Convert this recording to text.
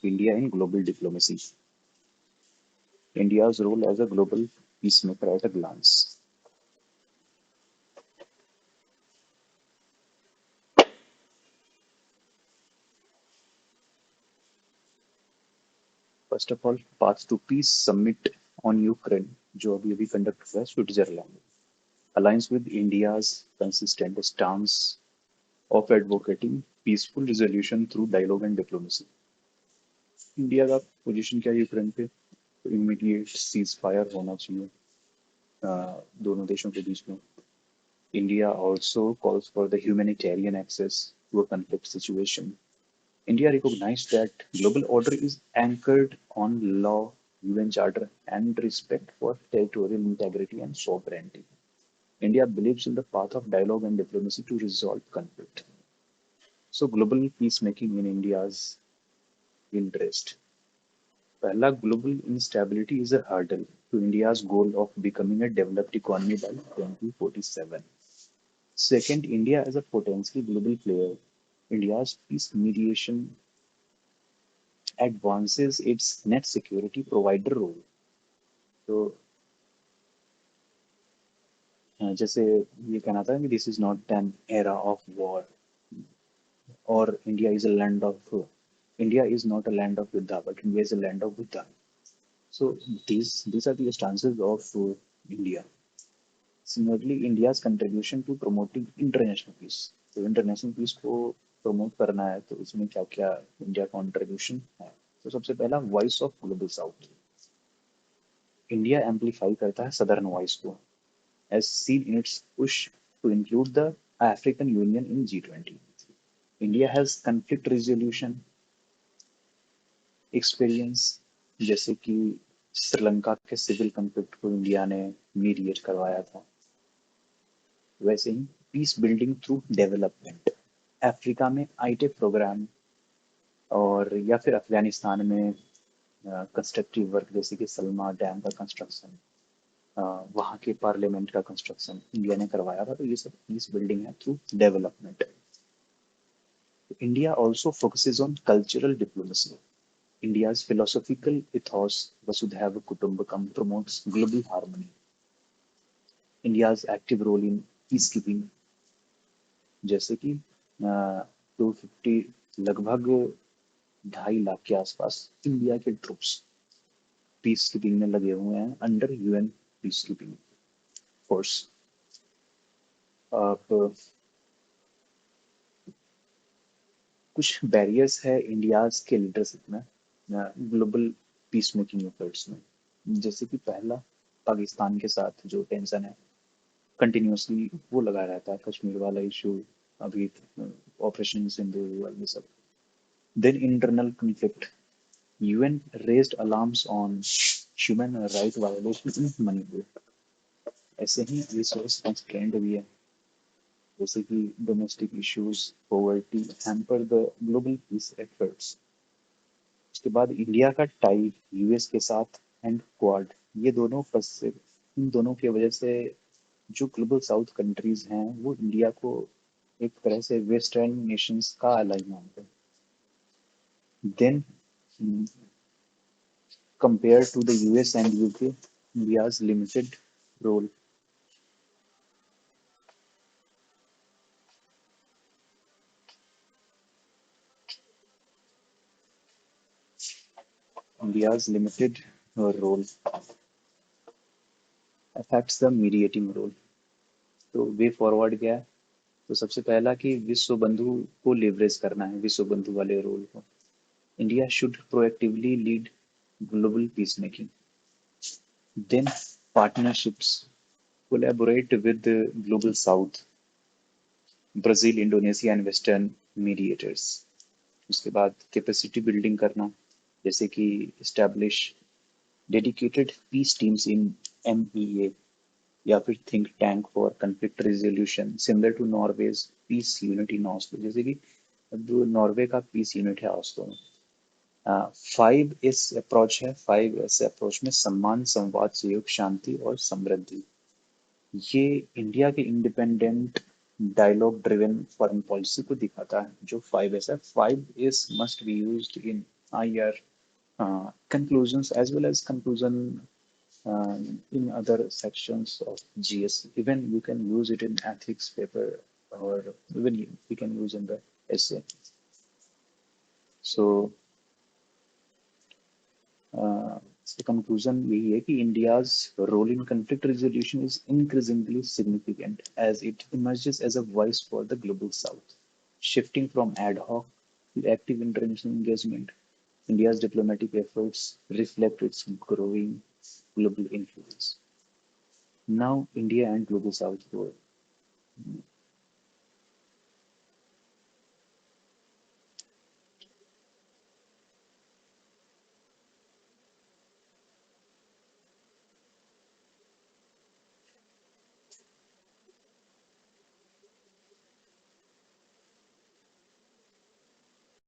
India in global diplomacy. India's role as a global peacemaker at a glance. First of all, Path to Peace Summit on Ukraine, जो अभी अभी conduct हुआ है Switzerland में, aligns with India's consistent stance of advocating peaceful resolution through dialogue and diplomacy. India का position क्या है Ukraine पे? तो इमीडिएट सीज फायर होना चाहिए दोनों देशों के बीच में. India also calls for the humanitarian access to a conflict situation. India recognized that global order is anchored on law, UN Charter, and respect for territorial integrity and sovereignty. India believes in the path of dialogue and diplomacy to resolve conflict. So, global peacemaking in India's interest. पहला, global instability is a hurdle to India's goal of becoming a developed economy by 2047. Second, India as a potentially global player, India's peace mediation advances its net security provider role. तो जैसे ये कहना था कि this is not an era of war और India is not a land of Buddha, but India is a land of Buddha. So these are the stances of India. Similarly, India's contribution to promoting international peace. तो international piece को promote करना है तो उसमें क्या क्या India contribution है. तो सबसे पहला, voice of global south. India amplify करता है सदर्न वॉइस को as seen in its push to include the African Union in G20. India has conflict resolution experience, जैसे कि श्रीलंका के सिविल कॉन्फ्लिक्ट को इंडिया ने मीडिएट करवाया था. वैसे ही peace building through development, Africa में आईटेक प्रोग्राम और या फिर अफगानिस्तान में कंस्ट्रक्टिव वर्क जैसे कि सलमा डैम का कंस्ट्रक्शन, वहाँ के पार्लियामेंट का कंस्ट्रक्शन इंडिया ने करवाया था. तो ये सब पीस बिल्डिंग है through development. India also focuses on cultural diplomacy. India's philosophical ethos Vasudhaiva Kutumbakam promotes global harmony. India's active role in peacekeeping, जैसे कि 250 लगभग 2.5 लाख के आसपास इंडिया के ट्रूप्स पीस कीपिंग में लगे हुए हैं under UN peace keeping force. आप कुछ बैरियर्स है इंडिया के लीडरशिप में ग्लोबल पीस मेकिंग एफर्ट्स में, जैसे कि पहला, पाकिस्तान के साथ जो टेंशन है कंटिन्यूसली वो लगा रहता है, कश्मीर वाला इशू, अभी ऑपरेशन सिंदूर ये सब. Then internal conflict, UN raised alarms on human right violation in Manipur. ऐसे ही रिसोर्स कंस्ट्रेंट भी है, जैसे कि domestic issues, poverty hamper the global peace efforts. उसके बाद इंडिया का टाई यूएस के साथ एंड क्वाड, ये दोनों फंसे. इन दोनों की वजह से जो ग्लोबल साउथ कंट्रीज हैं वो इंडिया को एक तरह से वेस्टर्न नेशंस का अलाई मानते हैं. Then compare to the US and UK, India's limited role. India's limited role affects the mediating role. तो वे फॉरवर्ड क्या है? तो सबसे पहला कि विश्व बंधु को लेवरेज करना है, विश्व बंधु वाले रोल को. India should proactively lead global peace making. Then partnerships, collaborate with global south, Brazil, Indonesia and western mediators. उसके बाद कैपेसिटी बिल्डिंग करना, जैसे कि establish dedicated peace teams in MEA या फिर think tank for conflict resolution similar to Norway's peace unit in Oslo, जैसे कि जो नॉर्वे का पीस यूनिट है ऑस्लो में. 5S अप्रोच है. 5S अप्रोच में सम्मान, संवाद, सहयोग, शांति और समृद्धि. ये इंडिया के independent dialogue driven foreign policy को दिखाता है. जो 5S है, 5S must be used in IR conclusions as well as conclusion in other sections of GS. Even you can use it in ethics paper or even we can use in the essay. So the conclusion यही है कि India's role in conflict resolution is increasingly significant as it emerges as a voice for the global South, shifting from ad hoc to active international engagement. India's diplomatic efforts reflect its growing global influence. Now, India and global South role.